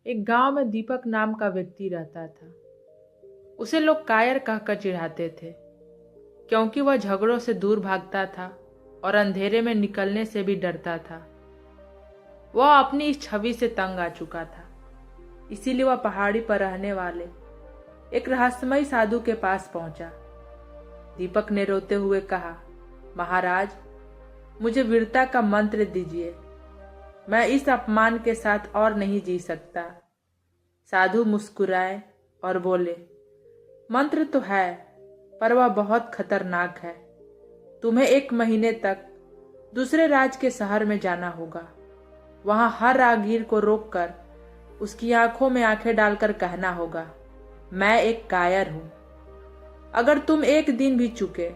एक गांव में दीपक नाम का व्यक्ति रहता था। उसे लोग कायर कहकर चिढ़ाते थे, क्योंकि वह झगड़ों से दूर भागता था और अंधेरे में निकलने से भी डरता था। वह अपनी इस छवि से तंग आ चुका था, इसीलिए वह पहाड़ी पर रहने वाले एक रहस्यमयी साधु के पास पहुंचा। दीपक ने रोते हुए कहा, महाराज, मुझे वीरता का मंत्र दीजिए, मैं इस अपमान के साथ और नहीं जी सकता। साधु मुस्कुराए और बोले, मंत्र तो है, पर वह बहुत खतरनाक है। तुम्हें 1 महीने तक दूसरे राज्य के शहर में जाना होगा। वहां हर राहगीर को रोककर उसकी आंखों में आंखें डालकर कहना होगा, मैं एक कायर हूं। अगर तुम 1 दिन भी चूके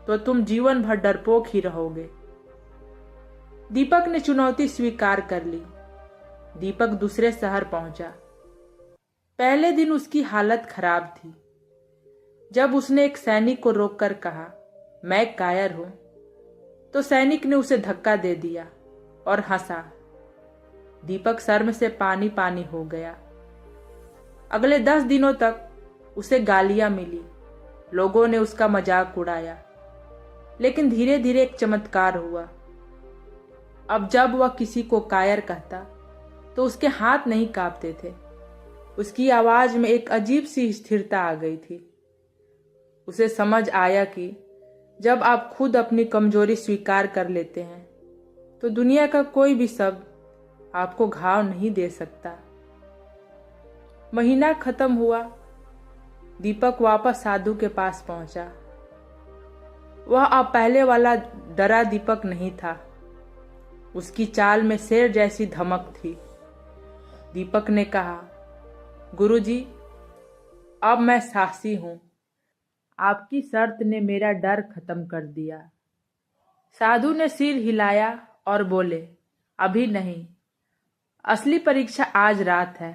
तो तुम जीवन भर डरपोक ही रहोगे। दीपक ने चुनौती स्वीकार कर ली। दीपक दूसरे शहर पहुंचा। पहले दिन उसकी हालत खराब थी। जब उसने एक सैनिक को रोककर कहा, मैं कायर हूं, तो सैनिक ने उसे धक्का दे दिया और हंसा। दीपक शर्म से पानी पानी हो गया। अगले 10 दिनों तक उसे गालियां मिली। लोगों ने उसका मजाक उड़ाया, लेकिन धीरे धीरे एक चमत्कार हुआ। अब जब वह किसी को कायर कहता तो उसके हाथ नहीं कांपते थे। उसकी आवाज में एक अजीब सी स्थिरता आ गई थी। उसे समझ आया कि जब आप खुद अपनी कमजोरी स्वीकार कर लेते हैं तो दुनिया का कोई भी शब्द आपको घाव नहीं दे सकता। महीना खत्म हुआ। दीपक वापस साधु के पास पहुंचा। वह अब पहले वाला डरा दीपक नहीं था। उसकी चाल में शेर जैसी धमक थी। दीपक ने कहा, गुरुजी, अब मैं साहसी हूं। आपकी शर्त ने मेरा डर खत्म कर दिया। साधु ने सिर हिलाया और बोले, अभी नहीं, असली परीक्षा आज रात है।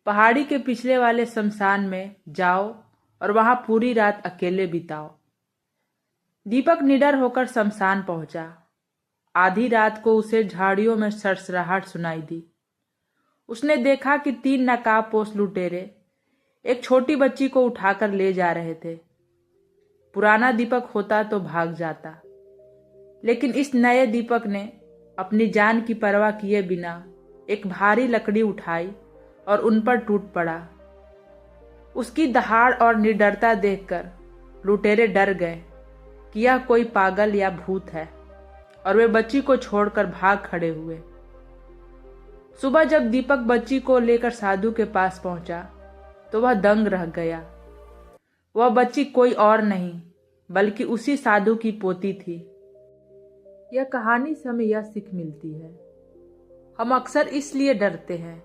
पहाड़ी के पिछले वाले शमशान में जाओ और वहां पूरी रात अकेले बिताओ। दीपक निडर होकर शमशान पहुंचा। आधी रात को उसे झाड़ियों में सरसराहट सुनाई दी। उसने देखा कि 3 नकाबपोश लुटेरे एक छोटी बच्ची को उठाकर ले जा रहे थे। पुराना दीपक होता तो भाग जाता, लेकिन इस नए दीपक ने अपनी जान की परवाह किए बिना एक भारी लकड़ी उठाई और उन पर टूट पड़ा। उसकी दहाड़ और निडरता देखकर लुटेरे डर गए कि यह कोई पागल या भूत है, और वे बच्ची को छोड़कर भाग खड़े हुए। सुबह जब दीपक बच्ची को लेकर साधु के पास पहुंचा तो वह दंग रह गया। वह बच्ची कोई और नहीं बल्कि उसी साधु की पोती थी। यह कहानी से हमें यह सीख मिलती है, हम अक्सर इसलिए डरते हैं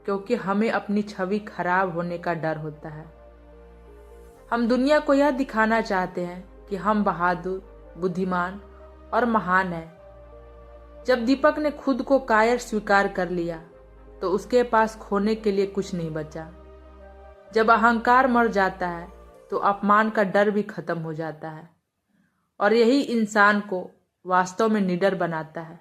क्योंकि हमें अपनी छवि खराब होने का डर होता है। हम दुनिया को यह दिखाना चाहते हैं कि हम बहादुर, बुद्धिमान और महान है। जब दीपक ने खुद को कायर स्वीकार कर लिया तो उसके पास खोने के लिए कुछ नहीं बचा। जब अहंकार मर जाता है तो अपमान का डर भी खत्म हो जाता है, और यही इंसान को वास्तव में निडर बनाता है।